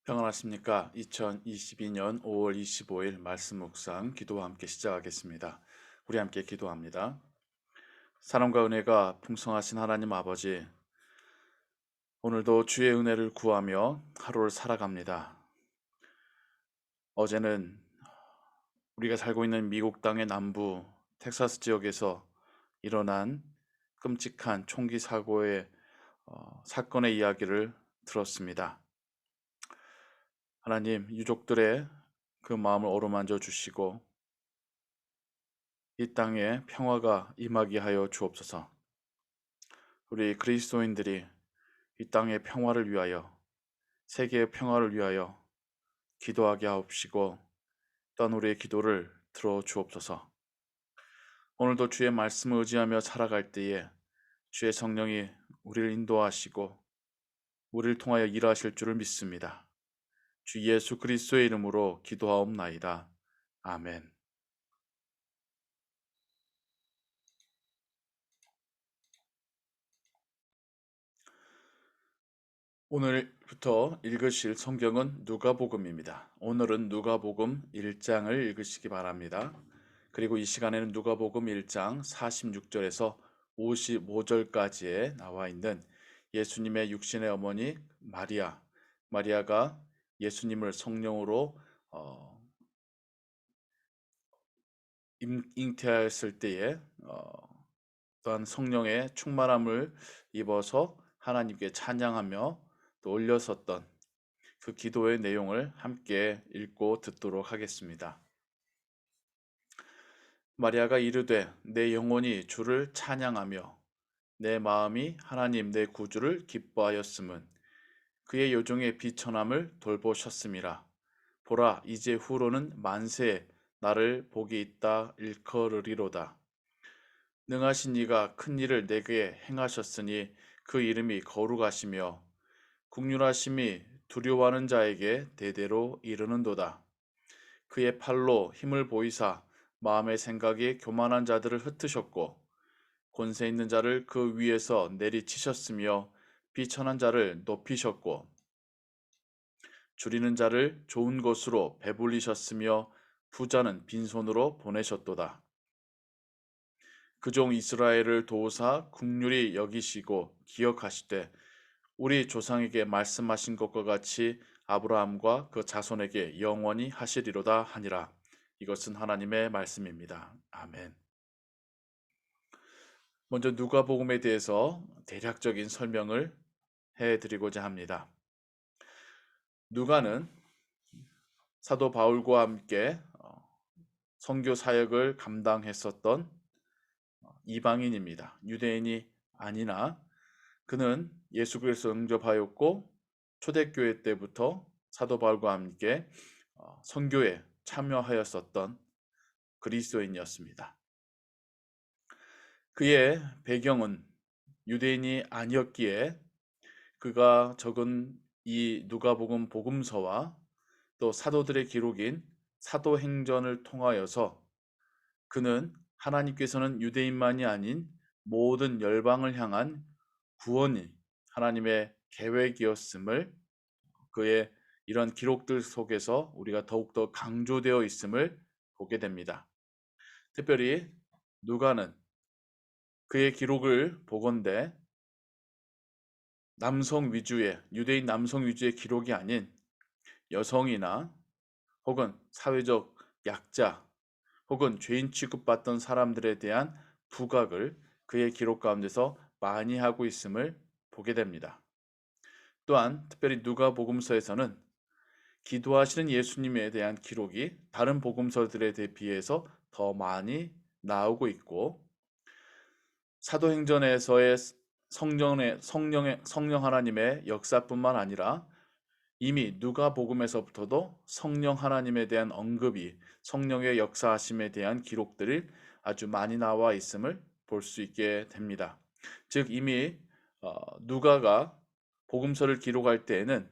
평안하십니까? 2022년 5월 25일 말씀 묵상 기도와 함께 시작하겠습니다. 우리 함께 기도합니다. 사랑과 은혜가 풍성하신 하나님 아버지, 오늘도 주의 은혜를 구하며 하루를 살아갑니다. 어제는 우리가 살고 있는 미국 땅의 남부 텍사스 지역에서 일어난 끔찍한 총기 사고의 사건의 이야기를 들었습니다. 하나님, 유족들의 그 마음을 어루만져 주시고 이 땅에 평화가 임하게 하여 주옵소서. 우리 그리스도인들이 이 땅의 평화를 위하여, 세계의 평화를 위하여 기도하게 하옵시고 또한 우리의 기도를 들어 주옵소서. 오늘도 주의 말씀을 의지하며 살아갈 때에 주의 성령이 우리를 인도하시고 우리를 통하여 일하실 줄을 믿습니다. 주 예수 그리스도의 이름으로 기도하옵나이다. 아멘. 오늘부터 읽으실 성경은 누가복음입니다. 오늘은 누가복음 1장을 읽으시기 바랍니다. 그리고 이 시간에는 누가복음 1장 46절에서 55절까지에 나와 있는 예수님의 육신의 어머니 마리아가 예수님을 성령으로 잉태하였을 때에 또한 성령의 충만함을 입어서 하나님께 찬양하며 또 올려섰던 그 기도의 내용을 함께 읽고 듣도록 하겠습니다. 마리아가 이르되 내 영혼이 주를 찬양하며 내 마음이 하나님 내 구주를 기뻐하였음은 그의 요종의 비천함을 돌보셨음이라. 보라 이제 후로는 만세에 나를 복이 있다 일컬으리로다. 능하신 이가 큰 일을 내게 행하셨으니 그 이름이 거룩하시며 국률하심이 두려워하는 자에게 대대로 이르는도다. 그의 팔로 힘을 보이사 마음의 생각이 교만한 자들을 흩으셨고 권세 있는 자를 그 위에서 내리치셨으며 비천한 자를 높이셨고 줄이는 자를 좋은 것으로 배불리셨으며 부자는 빈손으로 보내셨도다. 그 종 이스라엘을 도우사 국률이 여기시고 기억하시되 우리 조상에게 말씀하신 것과 같이 아브라함과 그 자손에게 영원히 하시리로다 하니라. 이것은 하나님의 말씀입니다. 아멘. 먼저 누가복음에 대해서 대략적인 설명을 해드리고자 합니다. 누가는 사도 바울과 함께 선교 사역을 감당했었던 이방인입니다. 유대인이 아니나 그는 예수 그리스도 영접하였고 초대교회 때부터 사도 바울과 함께 선교에 참여하였었던 그리스도인이었습니다. 그의 배경은 유대인이 아니었기에 그가 적은 이 누가복음 복음서와 또 사도들의 기록인 사도행전을 통하여서 그는 하나님께서는 유대인만이 아닌 모든 열방을 향한 구원이 하나님의 계획이었음을 그의 이런 기록들 속에서 우리가 더욱더 강조되어 있음을 보게 됩니다. 특별히 누가는 그의 기록을 보건대 유대인 남성 위주의 기록이 아닌 여성이나 혹은 사회적 약자 혹은 죄인 취급받던 사람들에 대한 부각을 그의 기록 가운데서 많이 하고 있음을 보게 됩니다. 또한 특별히 누가복음서에서는 기도하시는 예수님에 대한 기록이 다른 복음서들에 비해서 더 많이 나오고 있고 사도행전에서의 성령 하나님의 역사뿐만 아니라 이미 누가복음에서부터도 성령 하나님에 대한 언급이 성령의 역사하심에 대한 기록들이 아주 많이 나와 있음을 볼 수 있게 됩니다. 즉 이미 누가가 복음서를 기록할 때에는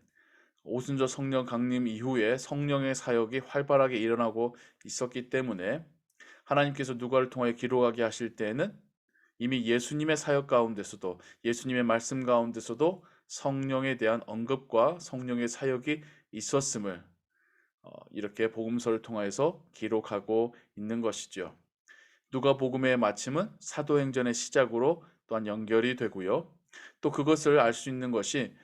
오순절 성령 강림 이후에 성령의 사역이 활발하게 일어나고 있었기 때문에 하나님께서 누가를 통해 기록하게 하실 때에는 이미 예수님의 사역 가운데서도 예수님의 말씀 가운데서도 성령에 대한 언급과 성령의 사역이 있었음을 이렇게 복음서를 통하여서 기록하고 있는 것이죠. 누가복음의 마침은 사도행전의 시작으로 또한 연결이 되고요. 또 그것을 알 수 있는 것이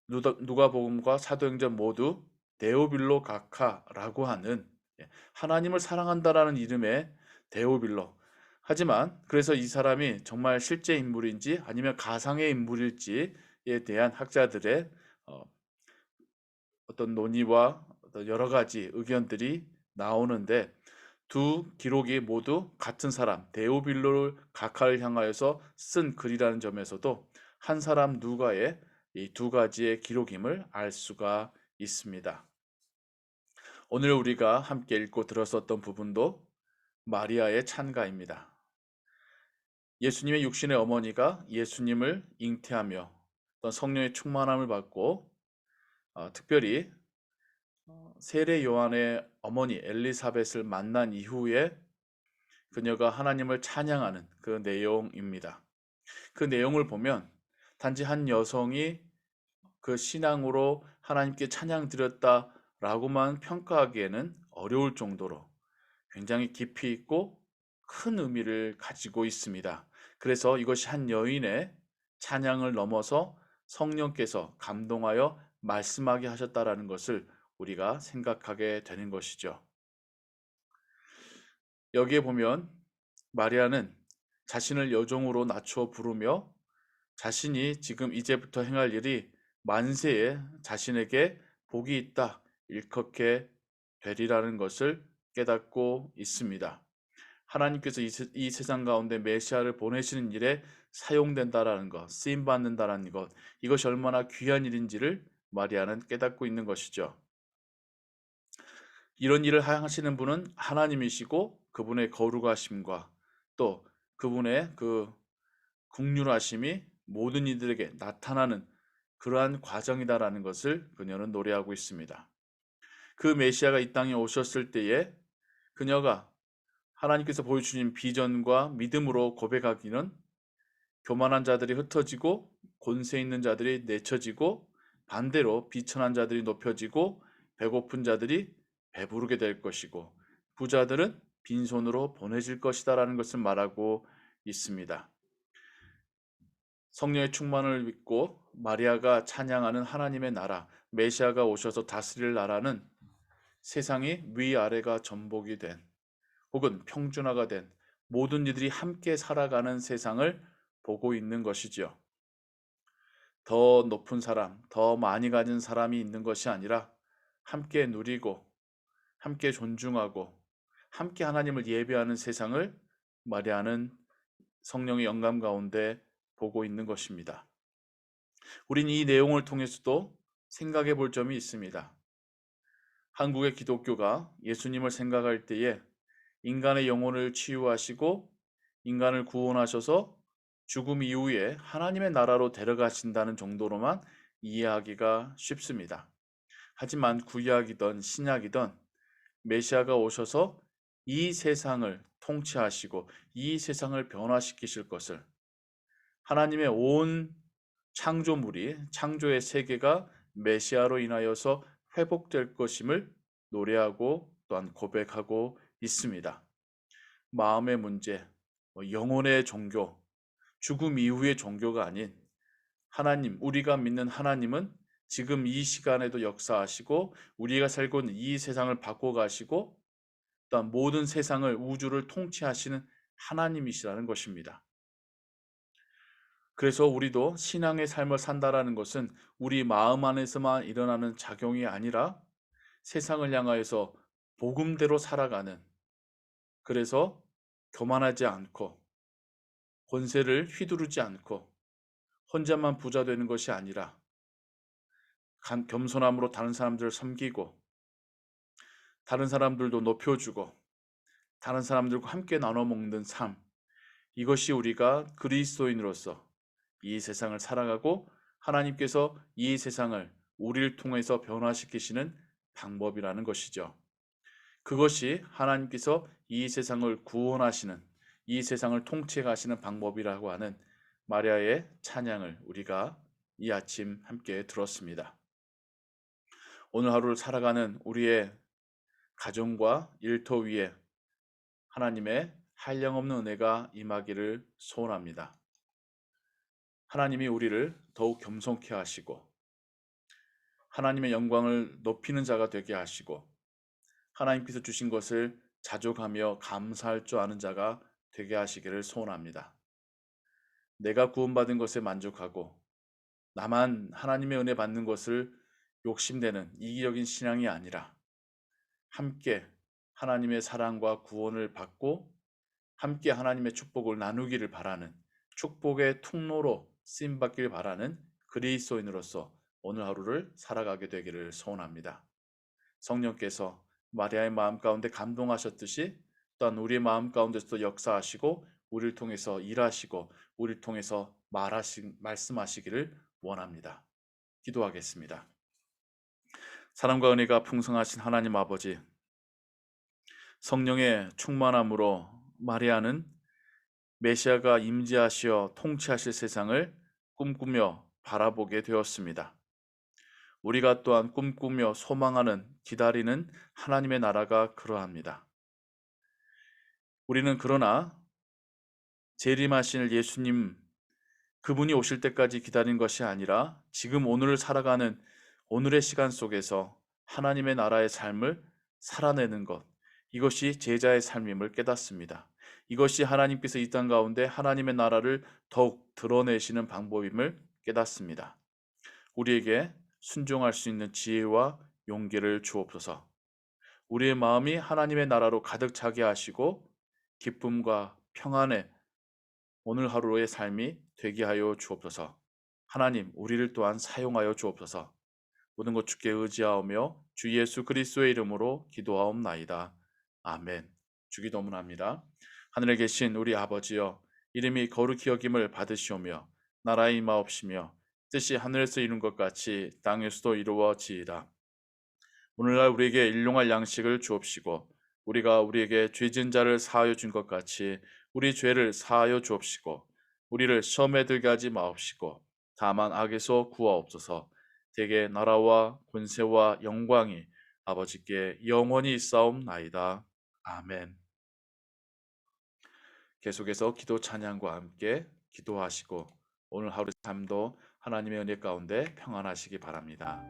누가복음과 사도행전 모두 데오빌로 가카라고 하는 하나님을 사랑한다라는 이름의 데오빌로. 하지만 그래서 이 사람이 정말 실제 인물인지 아니면 가상의 인물일지에 대한 학자들의 어, 어떤 논의와 어떤 여러 가지 의견들이 나오는데 두 기록이 모두 같은 사람 데오빌로 가카를 향하여서 쓴 글이라는 점에서도 한 사람 누가의 이 두 가지의 기록임을 알 수가 있습니다. 오늘 우리가 함께 읽고 들었었던 부분도 마리아의 찬가입니다. 예수님의 육신의 어머니가 예수님을 잉태하며 어떤 성령의 충만함을 받고 특별히 세례 요한의 어머니 엘리사벳을 만난 이후에 그녀가 하나님을 찬양하는 그 내용입니다. 그 내용을 보면 단지 한 여성이 그 신앙으로 하나님께 찬양 드렸다라고만 평가하기에는 어려울 정도로 굉장히 깊이 있고 큰 의미를 가지고 있습니다. 그래서 이것이 한 여인의 찬양을 넘어서 성령께서 감동하여 말씀하게 하셨다라는 것을 우리가 생각하게 되는 것이죠. 여기에 보면 마리아는 자신을 여종으로 낮춰 부르며 자신이 지금 이제부터 행할 일이 만세에 자신에게 복이 있다, 일컫게 되리라는 것을 깨닫고 있습니다. 하나님께서 이 세상 가운데 메시아를 보내시는 일에 사용된다라는 것, 쓰임 받는다라는 것, 이것이 얼마나 귀한 일인지를 마리아는 깨닫고 있는 것이죠. 이런 일을 하시는 분은 하나님이시고 그분의 거룩하심과 또 그분의 그 긍휼하심이 모든 이들에게 나타나는 그러한 과정이다라는 것을 그녀는 노래하고 있습니다. 그 메시아가 이 땅에 오셨을 때에 그녀가 하나님께서 보여주신 비전과 믿음으로 고백하기는 교만한 자들이 흩어지고 권세 있는 자들이 내쳐지고 반대로 비천한 자들이 높여지고 배고픈 자들이 배부르게 될 것이고 부자들은 빈손으로 보내질 것이다라는 것을 말하고 있습니다. 성령의 충만을 믿고 마리아가 찬양하는 하나님의 나라, 메시아가 오셔서 다스릴 나라는 세상이 위아래가 전복이 된 혹은 평준화가 된 모든 이들이 함께 살아가는 세상을 보고 있는 것이지요. 더 높은 사람, 더 많이 가진 사람이 있는 것이 아니라 함께 누리고 함께 존중하고 함께 하나님을 예배하는 세상을 마리아는 성령의 영감 가운데 보고 있는 것입니다. 우린 이 내용을 통해서도 생각해 볼 점이 있습니다. 한국의 기독교가 예수님을 생각할 때에 인간의 영혼을 치유하시고 인간을 구원하셔서 죽음 이후에 하나님의 나라로 데려가신다는 정도로만 이해하기가 쉽습니다. 하지만 구약이든 신약이든 메시아가 오셔서 이 세상을 통치하시고 이 세상을 변화시키실 것을 하나님의 온 창조물이 창조의 세계가 메시아로 인하여서 회복될 것임을 노래하고 또한 고백하고 있습니다. 마음의 문제, 영혼의 종교, 죽음 이후의 종교가 아닌 하나님, 우리가 믿는 하나님은 지금 이 시간에도 역사하시고 우리가 살고 있는 이 세상을 바꿔가시고 또한 모든 세상을 우주를 통치하시는 하나님이시라는 것입니다. 그래서 우리도 신앙의 삶을 산다라는 것은 우리 마음 안에서만 일어나는 작용이 아니라 세상을 향하여서 복음대로 살아가는, 그래서 교만하지 않고 권세를 휘두르지 않고 혼자만 부자 되는 것이 아니라 겸손함으로 다른 사람들을 섬기고 다른 사람들도 높여주고 다른 사람들과 함께 나눠 먹는 삶, 이것이 우리가 그리스도인으로서 이 세상을 살아가고 하나님께서 이 세상을 우리를 통해서 변화시키시는 방법이라는 것이죠. 그것이 하나님께서 이 세상을 구원하시는, 이 세상을 통치해 가시는 방법이라고 하는 마리아의 찬양을 우리가 이 아침 함께 들었습니다. 오늘 하루를 살아가는 우리의 가정과 일터 위에 하나님의 한량없는 은혜가 임하기를 소원합니다. 하나님이 우리를 더욱 겸손케 하시고 하나님의 영광을 높이는 자가 되게 하시고 하나님께서 주신 것을 자족하며 감사할 줄 아는 자가 되게 하시기를 소원합니다. 내가 구원받은 것에 만족하고 나만 하나님의 은혜 받는 것을 욕심되는 이기적인 신앙이 아니라 함께 하나님의 사랑과 구원을 받고 함께 하나님의 축복을 나누기를 바라는 축복의 통로로 쓰임받기를 바라는 그리스도인으로서 오늘 하루를 살아가게 되기를 소원합니다. 성령께서 마리아의 마음 가운데 감동하셨듯이 또한 우리의 마음 가운데서도 역사하시고 우리를 통해서 일하시고 우리를 통해서 말씀하시기를 원합니다. 기도하겠습니다. 사랑과 은혜가 풍성하신 하나님 아버지, 성령의 충만함으로 마리아는 메시아가 임재하시어 통치하실 세상을 꿈꾸며 바라보게 되었습니다. 우리가 또한 꿈꾸며 소망하는 기다리는 하나님의 나라가 그러합니다. 우리는 그러나 재림하실 예수님 그분이 오실 때까지 기다린 것이 아니라 지금 오늘을 살아가는 오늘의 시간 속에서 하나님의 나라의 삶을 살아내는 것, 이것이 제자의 삶임을 깨닫습니다. 이것이 하나님께서 이 땅 가운데 하나님의 나라를 더욱 드러내시는 방법임을 깨닫습니다. 우리에게 순종할 수 있는 지혜와 용기를 주옵소서. 우리의 마음이 하나님의 나라로 가득 차게 하시고 기쁨과 평안의 오늘 하루의 삶이 되게 하여 주옵소서. 하나님, 우리를 또한 사용하여 주옵소서. 모든 것 주께 의지하오며 주 예수 그리스도의 이름으로 기도하옵나이다. 아멘. 주기도문합니다. 하늘에 계신 우리 아버지여, 이름이 거룩히 여김을 받으시오며 나라의 임하옵시며 뜻이 하늘에서 이룬 것 같이 땅에서도 이루어지이다. 오늘날 우리에게 일용할 양식을 주옵시고 우리가 우리에게 죄 지은 자를 사하여 준 것 같이 우리 죄를 사하여 주옵시고 우리를 시험에 들게 하지 마옵시고 다만 악에서 구하옵소서. 대개 나라와 권세와 영광이 아버지께 영원히 있사옵나이다. 아멘. 계속해서 기도 찬양과 함께 기도하시고 오늘 하루 삶도 하나님의 은혜 가운데 평안하시기 바랍니다.